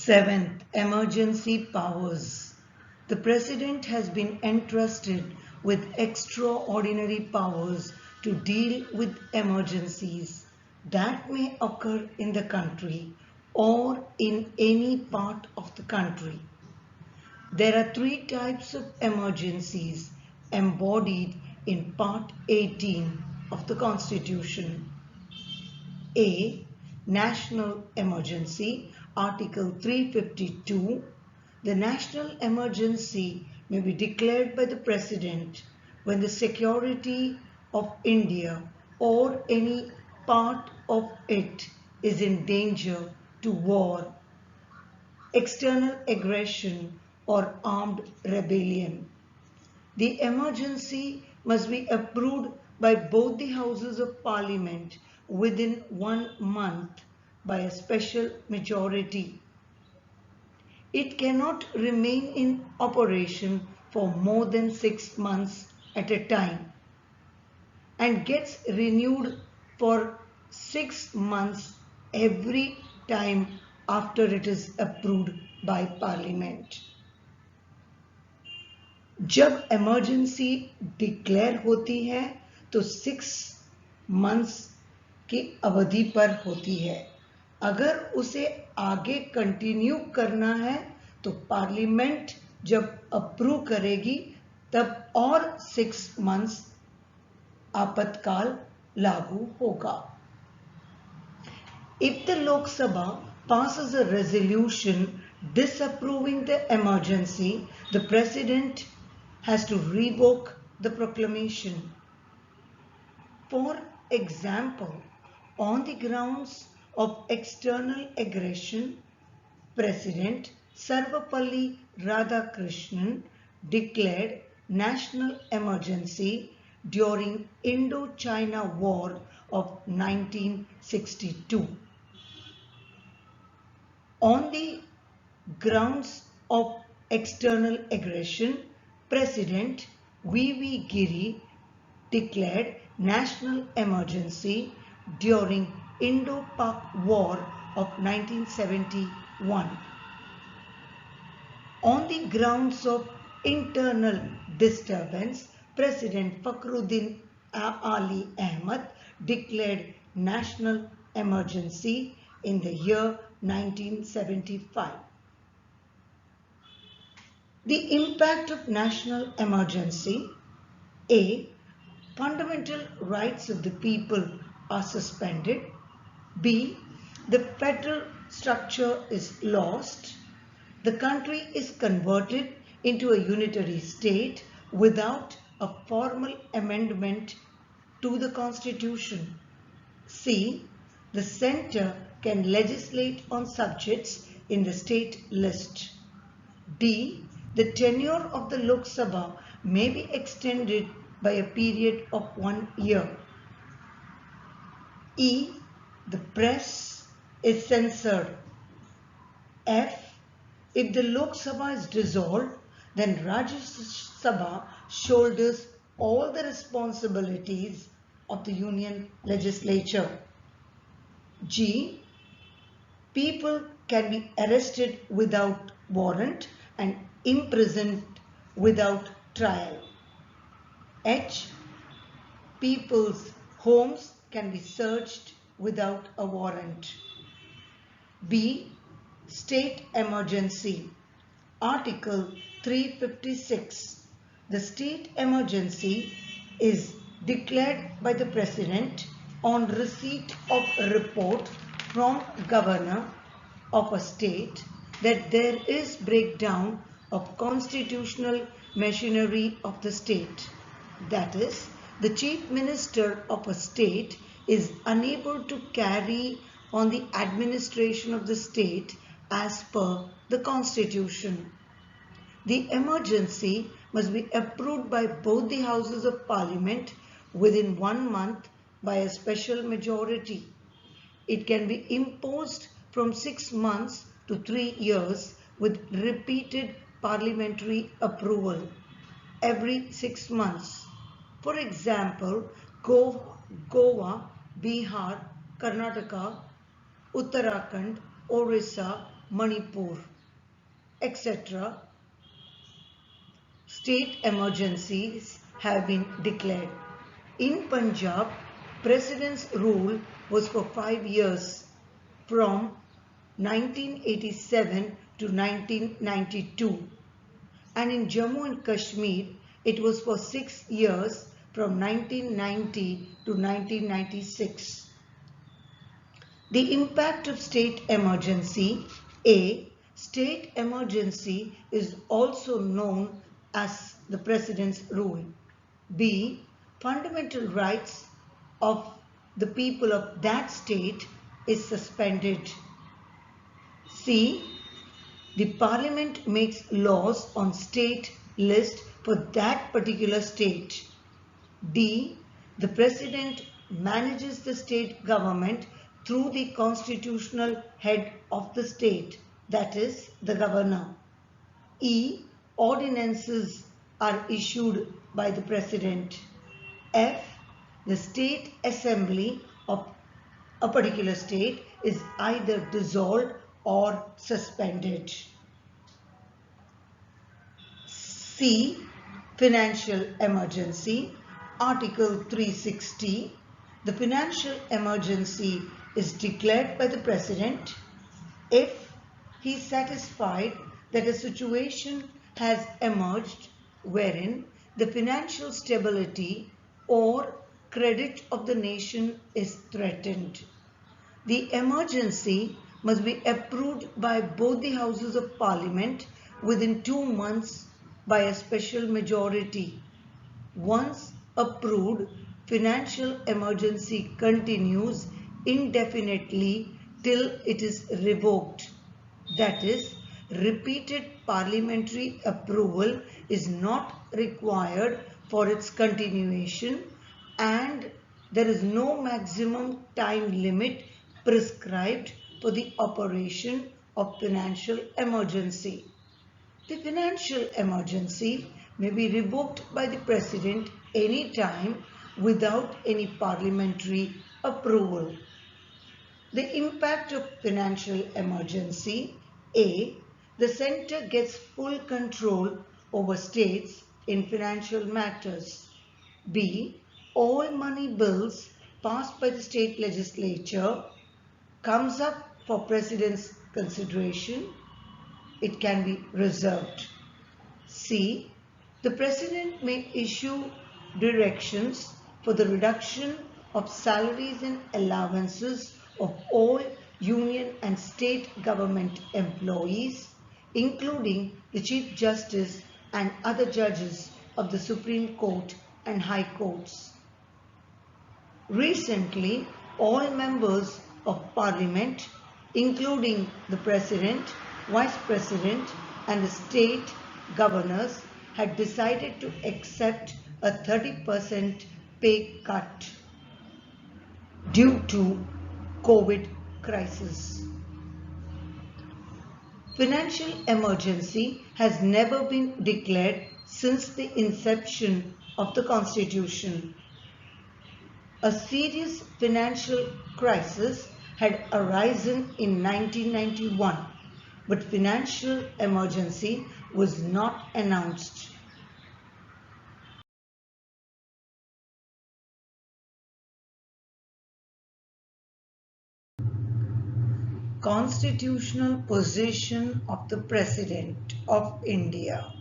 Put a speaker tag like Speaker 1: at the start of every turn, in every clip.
Speaker 1: Seventh, emergency powers. The President has been entrusted with extraordinary powers to deal with emergencies that may occur in the country or in any part of the country. There are three types of emergencies embodied in Part 18 of the Constitution. A. National emergency, Article 352. The national emergency may be declared by the President when the security of India or any part of it is in danger to war, external aggression, or armed rebellion. The emergency must be approved by both the Houses of Parliament within 1 month by a special majority. It cannot remain in operation for more than 6 months at a time and gets renewed for 6 months every time after it is approved by Parliament. जब emergency declare होती है तो 6 months की अवधि पर होती है। अगर उसे आगे कंटिन्यू करना है तो पार्लियामेंट जब अप्रूव करेगी तब और 6 मंथ्स आपातकाल लागू होगा। If the Lok Sabha passes a resolution disapproving the emergency, the President has to revoke the proclamation. For example, on the grounds of external aggression, President Sarvapalli Radhakrishnan declared national emergency during Indo-China War of 1962. On the grounds of external aggression, President V.V. Giri declared national emergency during Indo-Pak War of 1971. On the grounds of internal disturbance, President Fakhruddin Ali Ahmad declared national emergency in the year 1975. The impact of national emergency. A. Fundamental rights of the people are suspended. B. The federal structure is lost. The country is converted into a unitary state without a formal amendment to the Constitution. C. The centre can legislate on subjects in the state list. D. The tenure of the Lok Sabha may be extended by a period of 1 year. E. The press is censored. F. If the Lok Sabha is dissolved, then Rajya Sabha shoulders all the responsibilities of the Union Legislature. G. People can be arrested without warrant and imprisoned without trial. H. People's homes can be searched without a warrant. B. State emergency. Article 356. The state emergency is declared by the President on receipt of a report from Governor of a state that there is breakdown of constitutional machinery of the state. That is, the Chief Minister of a state is unable to carry on the administration of the state as per the Constitution. The emergency must be approved by both the Houses of Parliament within 1 month by a special majority. It can be imposed from 6 months to 3 years with repeated parliamentary approval every 6 months. For example, Goa, Bihar, Karnataka, Uttarakhand, Orissa, Manipur, etc., state emergencies have been declared. In Punjab, President's rule was for 5 years from 1987 to 1992, and in Jammu and Kashmir it was for 6 years from 1990 to 1996. The impact of state emergency. A. State emergency is also known as the President's rule. B. Fundamental rights of the people of that state is suspended. C. The Parliament makes laws on state list for that particular state. D. The President manages the state government through the constitutional head of the state, that is, the governor. E. Ordinances are issued by the President. F. The state assembly of a particular state is either dissolved or suspended. C. Financial emergency. Article 360. The financial emergency is declared by the President if he is satisfied that a situation has emerged wherein the financial stability or credit of the nation is threatened. The emergency must be approved by both the Houses of Parliament within 2 months by a special majority. Once approved, financial emergency continues indefinitely till it is revoked. That is, repeated parliamentary approval is not required for its continuation, and there is no maximum time limit prescribed for the operation of financial emergency. The financial emergency may be revoked by the President any time without any parliamentary approval. The impact of financial emergency. A. The centre gets full control over states in financial matters. B. All money bills passed by the state legislature comes up for President's consideration. It can be reserved. C. The President may issue directions for the reduction of salaries and allowances of all union and state government employees, including the Chief Justice and other judges of the Supreme Court and High Courts. Recently, all members of Parliament, including the President, Vice President and the state governors, had decided to accept a 30% pay cut due to COVID crisis. Financial emergency has never been declared since the inception of the Constitution. A serious financial crisis had arisen in 1991. But financial emergency was not announced. Constitutional position of the President of India.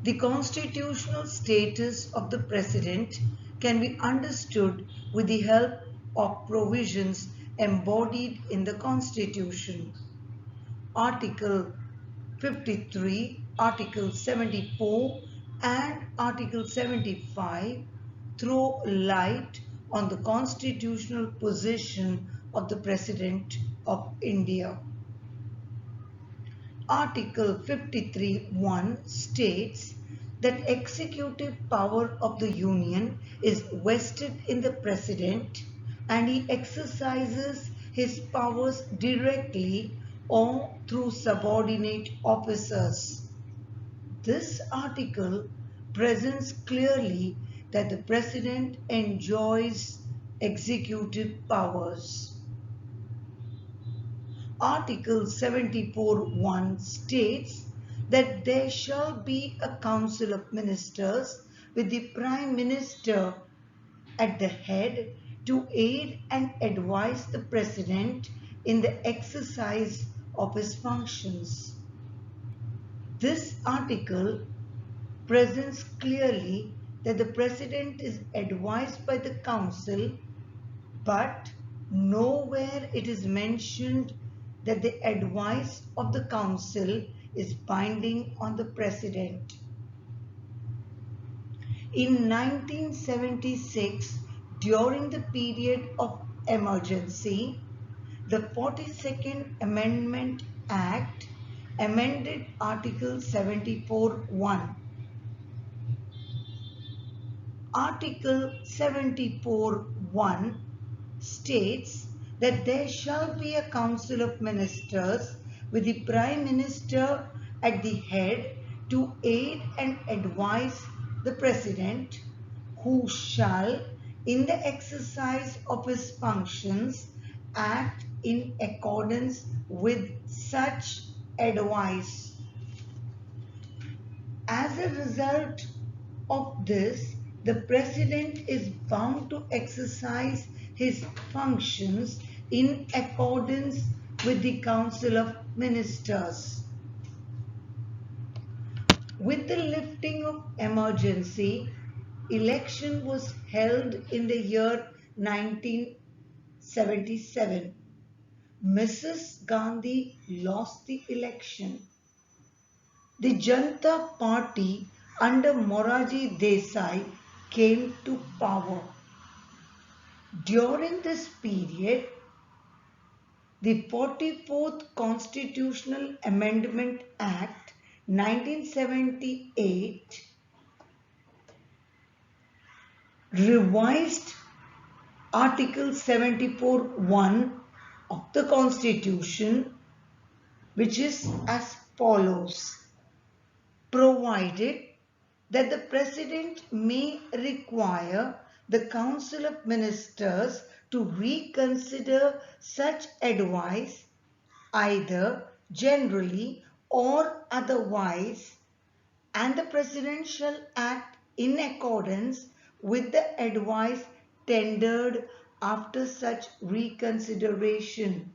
Speaker 1: The constitutional status of the President can be understood with the help of provisions embodied in the Constitution. Article 53, Article 74 and Article 75 throw light on the constitutional position of the President of India. Article 53(1) states that executive power of the Union is vested in the President and he exercises his powers directly or through subordinate officers. This article presents clearly that the President enjoys executive powers. Article 74(1) states that there shall be a council of ministers with the Prime Minister at the head to aid and advise the President in the exercise of his functions. This article presents clearly that the President is advised by the Council, but nowhere it is mentioned that the advice of the Council is binding on the President. In 1976, during the period of emergency, the 42nd Amendment Act amended Article 74(1). Article 74(1) states that there shall be a council of ministers with the Prime Minister at the head to aid and advise the President, who shall, in the exercise of his functions, act in accordance with such advice. As a result of this, the President is bound to exercise his functions in accordance with the Council of Ministers. With the lifting of emergency, election was held in the year 1977. Mrs. Gandhi lost the election. The Janata Party under Morarji Desai came to power. During this period, the 44th Constitutional Amendment Act 1978 revised Article 74(1) of the Constitution, which is as follows: provided that the President may require the Council of Ministers to reconsider such advice either generally or otherwise, and the President shall act in accordance with the advice tendered after such reconsideration.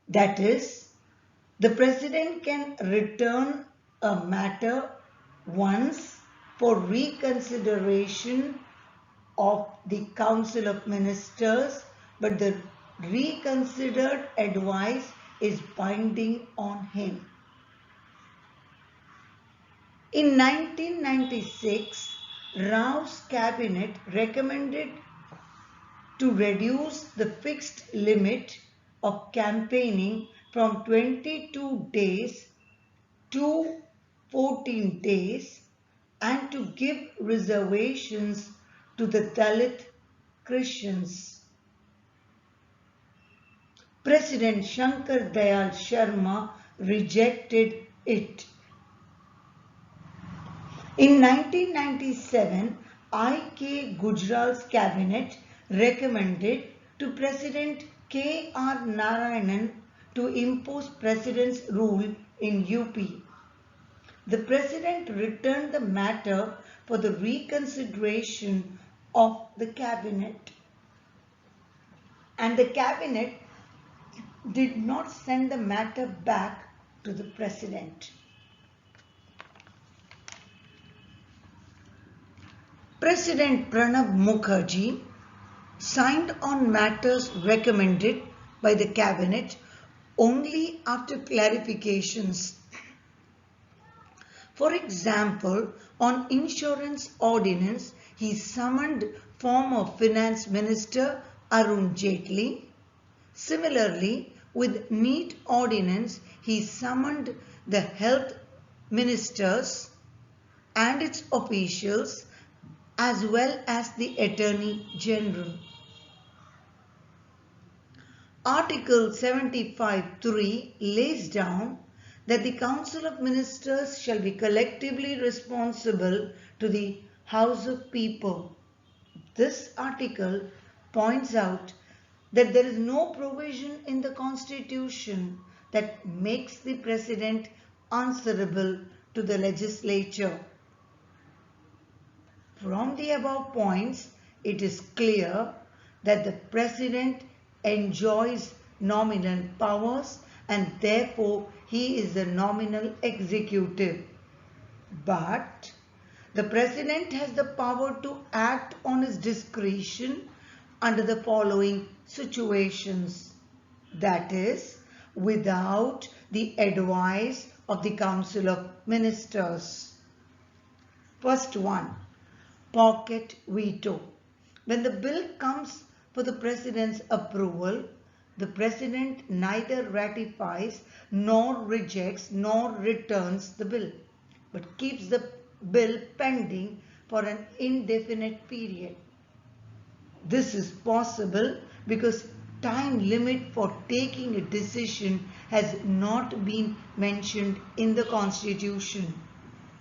Speaker 1: That is, the President can return a matter once for reconsideration of the Council of Ministers, but the reconsidered advice is binding on him. In 1996, Rao's cabinet recommended to reduce the fixed limit of campaigning from 22 days to 14 days and to give reservations to the Dalit Christians. President Shankar Dayal Sharma rejected it. In 1997, I.K. Gujral's cabinet recommended to President K.R. Narayanan to impose President's rule in UP. The President returned the matter for the reconsideration of the cabinet, and the cabinet did not send the matter back to the President. President Pranab Mukherjee signed on matters recommended by the cabinet only after clarifications. For example, on insurance ordinance, he summoned former Finance Minister Arun Jaitley. Similarly, with NEET ordinance, he summoned the health ministers and its officials as well as the Attorney General. Article 75(3) lays down that the Council of Ministers shall be collectively responsible to the House of People. This article points out that there is no provision in the Constitution that makes the President answerable to the legislature. From the above points, it is clear that the President enjoys nominal powers and therefore he is the nominal executive. But the President has the power to act on his discretion under the following situations. That is, without the advice of the Council of Ministers. First one, pocket veto. When the bill comes for the President's approval, the President neither ratifies nor rejects nor returns the bill, but keeps the bill pending for an indefinite period. This is possible because time limit for taking a decision has not been mentioned in the Constitution.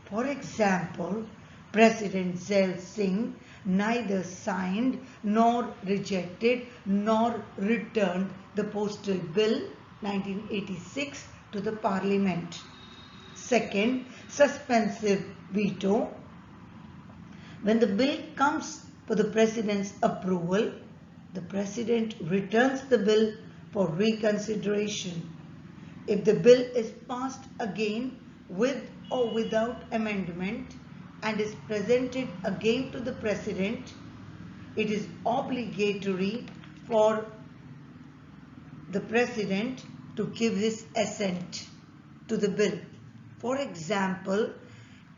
Speaker 1: For example, President Zail Singh neither signed nor rejected nor returned the Postal Bill 1986 to the Parliament. Second, suspensive veto. When the bill comes for the President's approval, the President returns the bill for reconsideration. If the bill is passed again with or without amendment and is presented again to the President, it is obligatory for the President to give his assent to the bill. For example,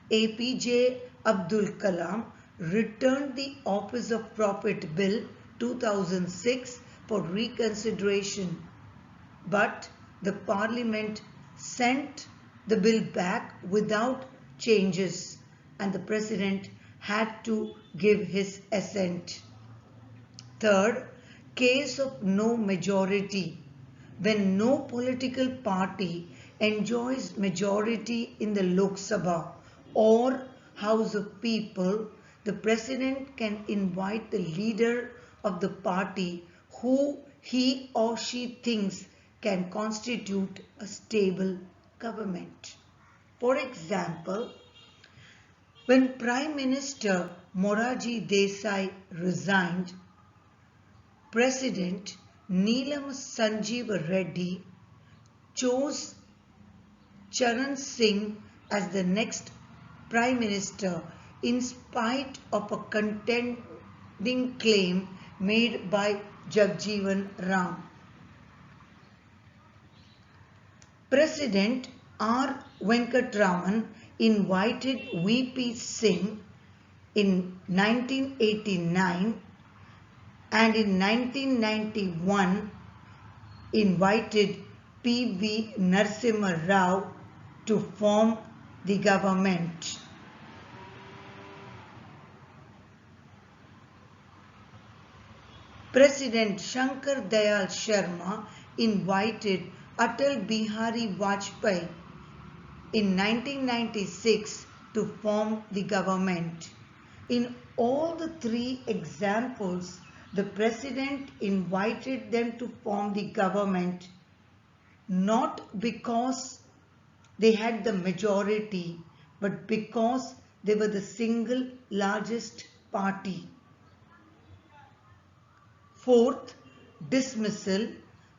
Speaker 1: APJ Abdul Kalam returned the Office of Profit Bill 2006 for reconsideration, but the Parliament sent the bill back without changes and the President had to give his assent. Third, case of no majority. When no political party enjoys majority in the Lok Sabha or House of People, the President can invite the leader of the party who he or she thinks can constitute a stable government. For example, when Prime Minister Morarji Desai resigned, President Neelam Sanjeev Reddy chose Charan Singh as the next Prime Minister in spite of a contending claim made by Jagjeevan Ram. President R. Venkatraman invited V.P. Singh in 1989 and in 1991 invited P.V. Narasimha Rao to form the government. President Shankar Dayal Sharma invited Atal Bihari Vajpayee in 1996 to form the government. In all the three examples, the President invited them to form the government not because they had the majority, but because they were the single largest party. Fourth, dismissal.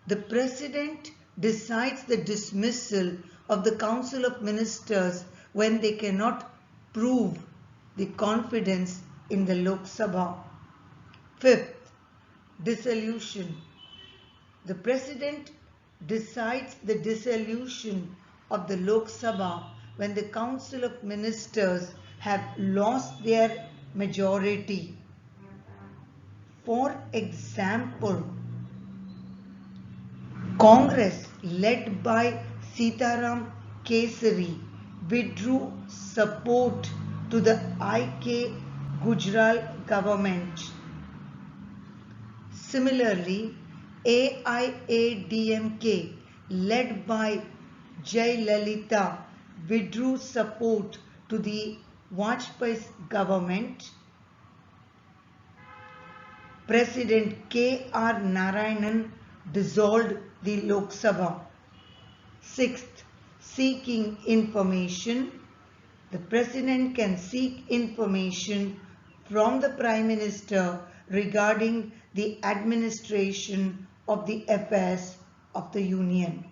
Speaker 1: The President decides the dismissal of the Council of Ministers when they cannot prove the confidence in the Lok Sabha. Fifth, dissolution. The President decides the dissolution of the Lok Sabha when the Council of Ministers have lost their majority. For example, Congress led by Sitaram Kesari withdrew support to the I.K. Gujral government. Similarly, AIADMK led by Jayalalitha withdrew support to the Vajpayee's government. President K.R. Narayanan dissolved the Lok Sabha. Sixth, seeking information. The President can seek information from the Prime Minister regarding the administration of the affairs of the Union.